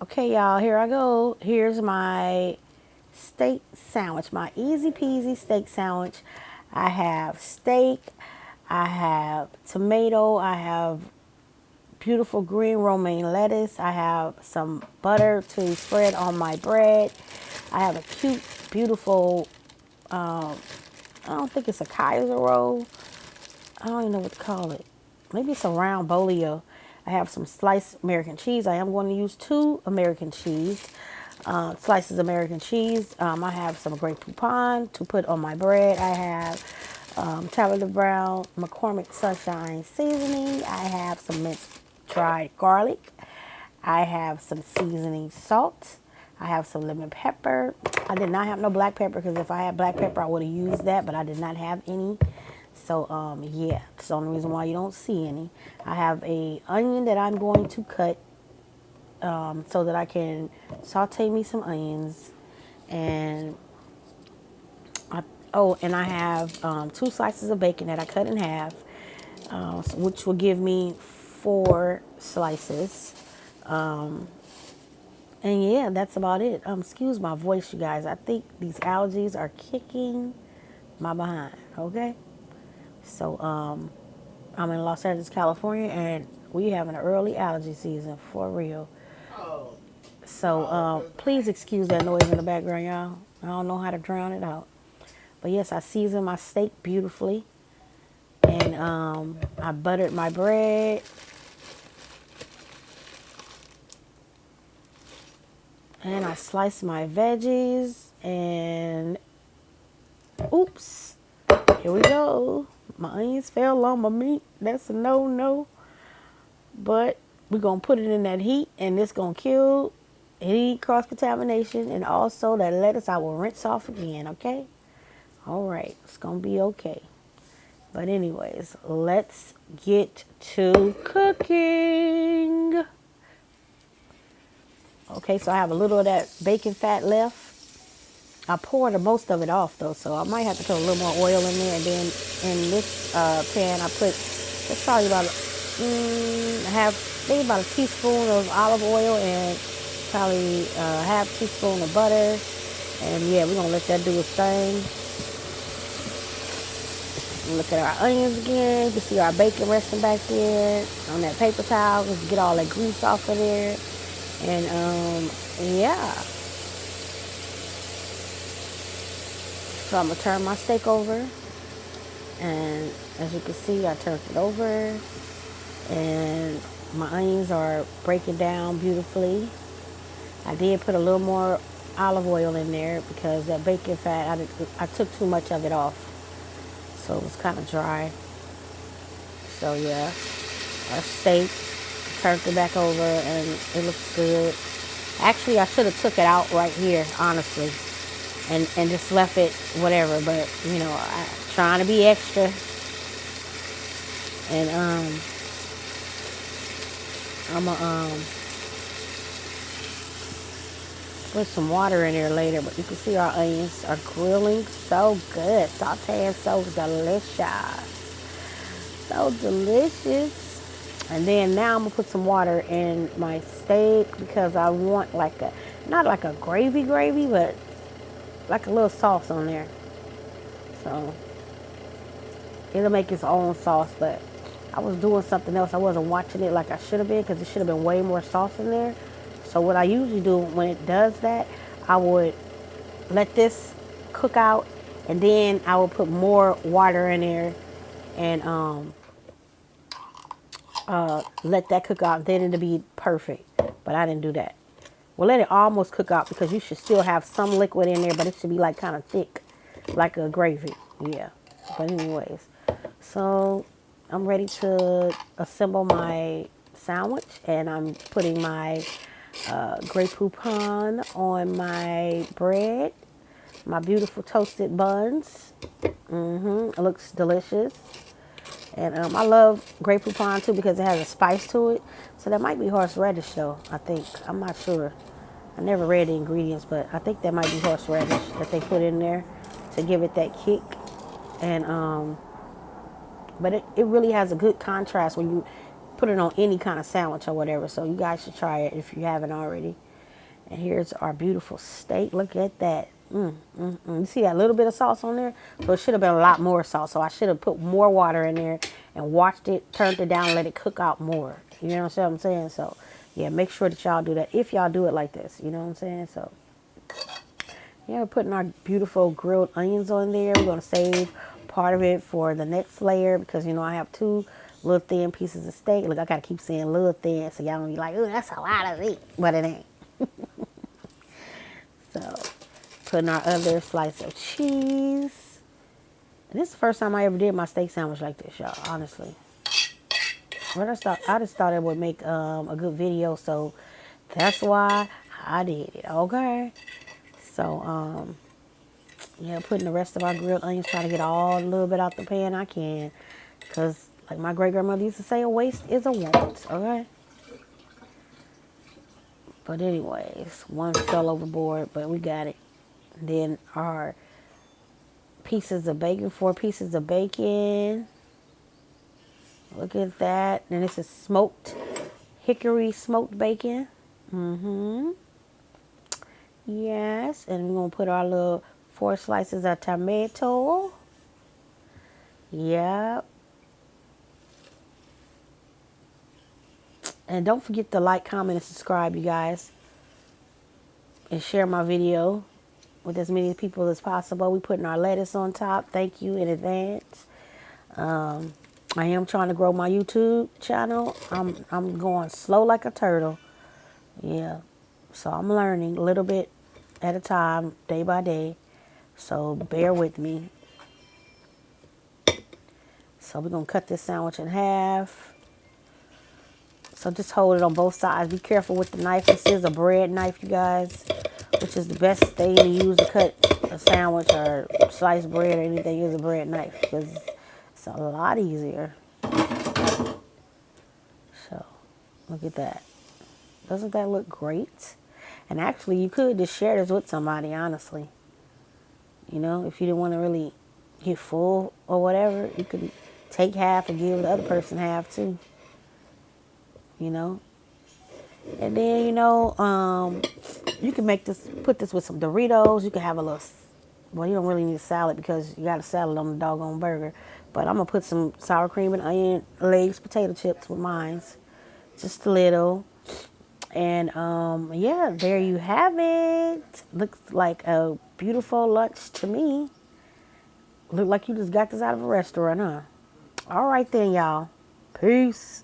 Okay, y'all, here I go. Here's my steak sandwich, my easy peasy steak sandwich. I have steak, I have tomato, I have beautiful green romaine lettuce, I have some butter to spread on my bread. I have a cute, beautiful, I don't think it's a Kaiser roll. I don't even know what to call it. Maybe it's a round bolio. I have some sliced American cheese. I am going to use two American cheese, slices of American cheese. I have some Grey Poupon to put on my bread. I have Tabitha Brown McCormick Sunshine seasoning. I have some minced dried garlic. I have some seasoning salt. I have some lemon pepper. I did not have no black pepper because if I had black pepper, I would have used that, but I did not have any. So, yeah, it's the only reason why you don't see any. I have a onion that I'm going to cut so that I can saute me some onions. And, and I have two slices of bacon that I cut in half, which will give me four slices. And yeah, that's about it. Excuse my voice, you guys. I think these allergies are kicking my behind. Okay, so I'm in Los Angeles, California, and we have an early allergy season for real. So please excuse that noise in the background, y'all. I don't know how to drown it out. But yes, I seasoned my steak beautifully, and I buttered my bread, and I sliced my veggies, and oops, here we go. My onions fell on my meat. That's a no-no. But we're going to put it in that heat, and it's going to kill any cross-contamination. And also that lettuce I will rinse off again, okay? All right. It's going to be okay. But anyways, let's get to cooking. Okay, so I have a little of that bacon fat left. I poured most of it off though, so I might have to put a little more oil in there. And then in this pan, I put it's probably about maybe about a teaspoon of olive oil and probably a half teaspoon of butter. And yeah, we're gonna let that do its thing. Look at our onions again. You can see our bacon resting back there on that paper towel. Just get all that grease off of there. And yeah. So I'm gonna turn my steak over. And as you can see, I turned it over. And my onions are breaking down beautifully. I did put a little more olive oil in there because that bacon fat, I took too much of it off. So it was kind of dry. So yeah, our steak, turned it back over and it looks good. Actually, I should have took it out right here, honestly, and just left it whatever. But you know, trying to be extra, and I'm gonna put some water in there later. But you can see our onions are grilling so good, sauteing so delicious, so delicious. And then now I'm gonna put some water in my steak because I want like a not like a gravy, but like a little sauce on there. So it'll make its own sauce. But I was doing something else. I wasn't watching it like I should have been because it should have been way more sauce in there. So what I usually do when it does that, I would let this cook out, and then I would put more water in there, and let that cook out. Then it'll be perfect. But I didn't do that. Well, let it almost cook out because you should still have some liquid in there, but it should be like kind of thick, like a gravy. Yeah. But anyways, so I'm ready to assemble my sandwich, and I'm putting my Grey Poupon on my bread, my beautiful toasted buns. It looks delicious. And I love Grey Poupon too because it has a spice to it. So that might be horseradish though, I think. I'm not sure. I never read the ingredients, but I think that might be horseradish that they put in there to give it that kick. And but it really has a good contrast when you put it on any kind of sandwich or whatever. So you guys should try it if you haven't already. And here's our beautiful steak. Look at that. You see that little bit of sauce on there? So it should have been a lot more sauce. So I should have put more water in there and watched it, turned it down, and let it cook out more. You know what I'm saying? So yeah, make sure that y'all do that if y'all do it like this. You know what I'm saying? So yeah, we're putting our beautiful grilled onions on there. We're going to save part of it for the next layer because, you know, I have two little thin pieces of steak. Look, I got to keep saying little thin so y'all don't be like, ooh, that's a lot of meat. But it ain't. So, putting our other slice of cheese. And this is the first time I ever did my steak sandwich like this, y'all, honestly. But I just thought it would make a good video, so that's why I did it, okay? So, yeah, putting the rest of our grilled onions, trying to get all a little bit out the pan I can. Because, like my great-grandmother used to say, a waste is a want, okay? But anyways, one fell overboard, but we got it. Then our pieces of bacon, 4 pieces of bacon. Look at that. And this is smoked, hickory smoked bacon. Yes. And we're going to put our little 4 slices of tomato. Yep. And don't forget to like, comment, and subscribe, you guys. And share my video with as many people as possible. We putting our lettuce on top. Thank you in advance. I am trying to grow my YouTube channel. I'm going slow like a turtle. Yeah. So I'm learning a little bit at a time, day by day. So bear with me. So we're going to cut this sandwich in half. So just hold it on both sides. Be careful with the knife. This is a bread knife, you guys, which is the best thing to use to cut a sandwich or slice bread or anything, is a bread knife because it's a lot easier. So look at that. Doesn't that look great? And actually, you could just share this with somebody, honestly. You know, if you didn't want to really get full or whatever, you could take half and give the other person half too. You know? And then, you know, you can make this, put this with some Doritos. You can have a little, well, you don't really need a salad because you got a salad on the doggone burger. But I'm going to put some sour cream and onion legs, potato chips with mine. Just a little. And, yeah, there you have it. Looks like a beautiful lunch to me. Look like you just got this out of a restaurant, huh? All right then, y'all. Peace.